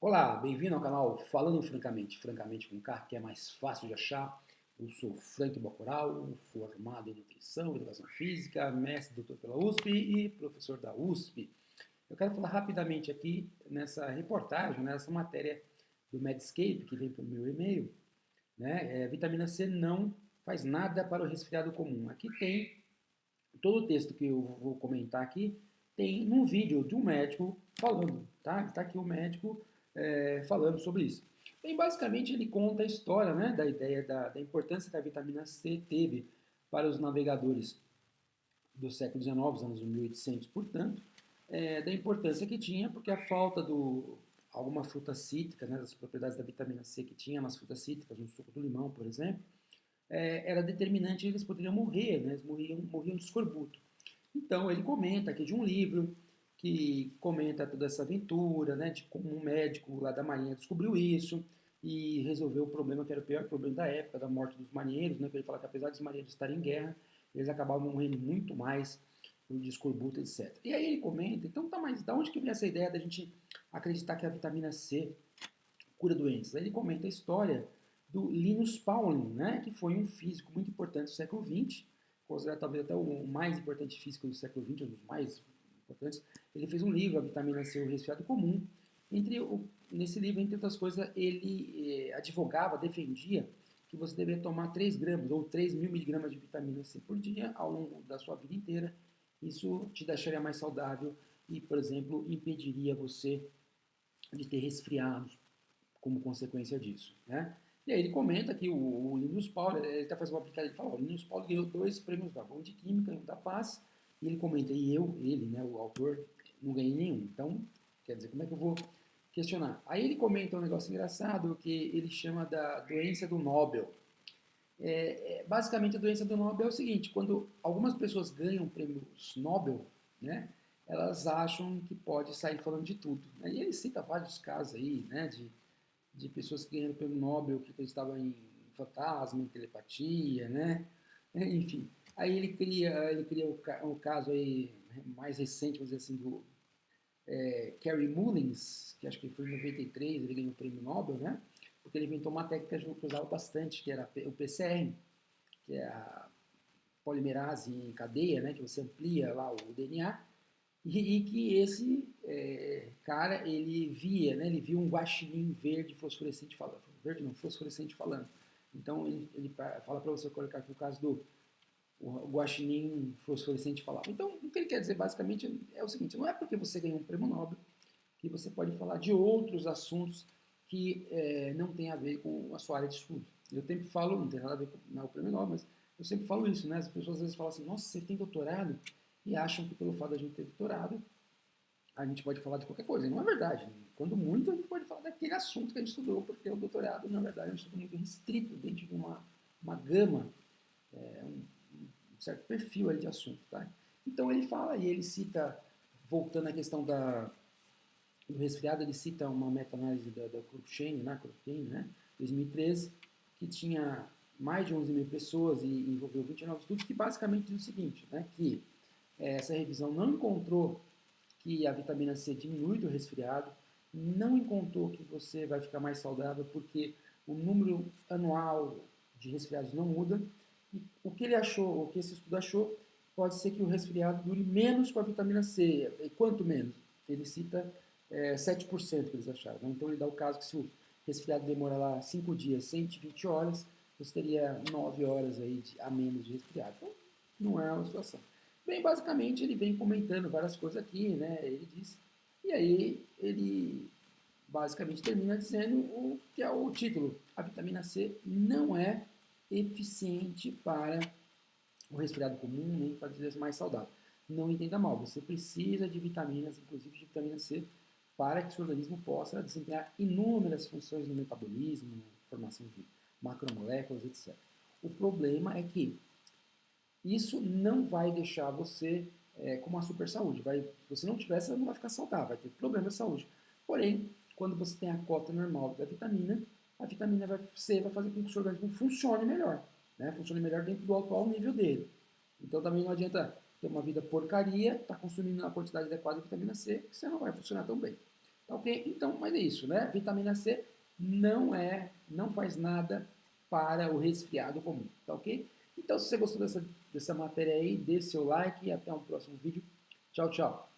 Olá, bem-vindo ao canal Falando Francamente, Francamente com K, que é mais fácil de achar. Eu sou Frank Bacurau, formado em Nutrição, Educação Física, mestre doutor pela USP e professor da USP. Eu quero falar rapidamente aqui nessa reportagem, nessa matéria do Medscape, que vem pelo meu e-mail, né? Vitamina C não faz nada para o resfriado comum. Aqui tem todo o texto que eu vou comentar aqui, tem num vídeo de um médico falando, tá? Está aqui o médico falando sobre isso. Bem, basicamente ele conta a história, né, da ideia da importância que a vitamina C teve para os navegadores do século XIX, os anos 1800, portanto, da importância que tinha, porque a falta do alguma fruta cítrica, né, das propriedades da vitamina C que tinha nas frutas cítricas, no suco do limão, por exemplo, era determinante, eles poderiam morrer, né, eles morriam de escorbuto. Então ele comenta aqui de um livro que comenta toda essa aventura, né, de como um médico lá da Marinha descobriu isso e resolveu o problema que era o pior problema da época, da morte dos marinheiros, né, que ele fala que apesar dos marinheiros estarem em guerra, eles acabavam morrendo muito mais de escorbuto, etc. E aí ele comenta, então tá, mas da onde que vem essa ideia da gente acreditar que a vitamina C cura doenças? Aí ele comenta a história do Linus Pauling, né, que foi um físico muito importante do século XX, considerado talvez até o mais importante físico do século XX, um dos mais importantes. Ele fez um livro, A Vitamina C, o Resfriado Comum. Nesse livro, entre outras coisas, ele advogava, defendia que você deveria tomar 3 gramas ou 3.000 miligramas de vitamina C por dia ao longo da sua vida inteira. Isso te deixaria mais saudável e, por exemplo, impediria você de ter resfriados como consequência disso, né? E aí ele comenta que o Linus Pauling, ele está fazendo uma brincadeira, ele fala, o Linus Pauling ganhou 2 prêmios Nobel, um de Química e um da Paz, e ele comenta, ele, né, o autor, não ganhei nenhum. Então, quer dizer, como é que eu vou questionar? Aí ele comenta um negócio engraçado que ele chama da doença do Nobel. Basicamente, a doença do Nobel é o seguinte, quando algumas pessoas ganham prêmios Nobel, né, elas acham que pode sair falando de tudo, né? E ele cita vários casos aí, né, de pessoas que ganharam o prêmio Nobel que acreditavam em fantasma, em telepatia, né? Enfim, aí ele cria o caso aí mais recente, vamos dizer assim, do Kerry Mullins, que acho que foi em 93, ele ganhou o prêmio Nobel, né? Porque ele inventou uma técnica que a gente usava bastante, que era o PCR, que é a polimerase em cadeia, né? Que você amplia lá o DNA, e que esse cara, ele via, né, ele viu um guaxinim verde fosforescente falando. Verde não, fosforescente falando. Então ele fala para você colocar aqui o caso do o guaxinim fosforescente falava. Então o que ele quer dizer basicamente é o seguinte, não é porque você ganhou um prêmio Nobel que você pode falar de outros assuntos que não tem a ver com a sua área de estudo. Eu sempre falo, não tem nada a ver com o prêmio Nobel, mas eu sempre falo isso, né? As pessoas às vezes falam assim, nossa, você tem doutorado? E acham que pelo fato de a gente ter doutorado, a gente pode falar de qualquer coisa. E não é verdade. Quando muito, a gente pode falar daquele assunto que a gente estudou, porque o doutorado, na verdade, é um estudo muito restrito dentro de uma gama, um certo perfil aí de assunto. Tá? Então ele fala e ele cita, voltando à questão do resfriado, ele cita uma meta-análise da Cruikshank, né, 2013, que tinha mais de 11 mil pessoas e envolveu 29 estudos, que basicamente diz o seguinte, né, que essa revisão não encontrou que a vitamina C diminui do resfriado, não encontrou que você vai ficar mais saudável porque o número anual de resfriados não muda. E o que ele achou, o que esse estudo achou, pode ser que o resfriado dure menos com a vitamina C. E quanto menos? Ele cita 7% que eles acharam. Né? Então ele dá o caso que se o resfriado demora lá 5 dias, 120 horas, você teria 9 horas aí a menos de resfriado. Então não é uma situação. Bem, basicamente ele vem comentando várias coisas aqui, né? Ele diz. E aí ele basicamente termina dizendo o que é o título. A vitamina C não é eficiente para o resfriado comum, nem para dizer mais saudável. Não entenda mal, você precisa de vitaminas, inclusive de vitamina C, para que o seu organismo possa desempenhar inúmeras funções no metabolismo, formação de macromoléculas, etc. O problema é que isso não vai deixar você com uma super saúde. Se você não tiver, você não vai ficar saudável, vai ter problema de saúde. Porém, quando você tem a cota normal da vitamina, a vitamina C vai fazer com que o seu organismo funcione melhor. Né? Funcione melhor dentro do atual nível dele. Então também não adianta ter uma vida porcaria, estar consumindo a quantidade adequada de vitamina C, que você não vai funcionar tão bem. Tá ok? Então, mas é isso, né? Vitamina C não faz nada para o resfriado comum, tá ok? Então, se você gostou dessa matéria aí, dê seu like e até um próximo vídeo. Tchau, tchau.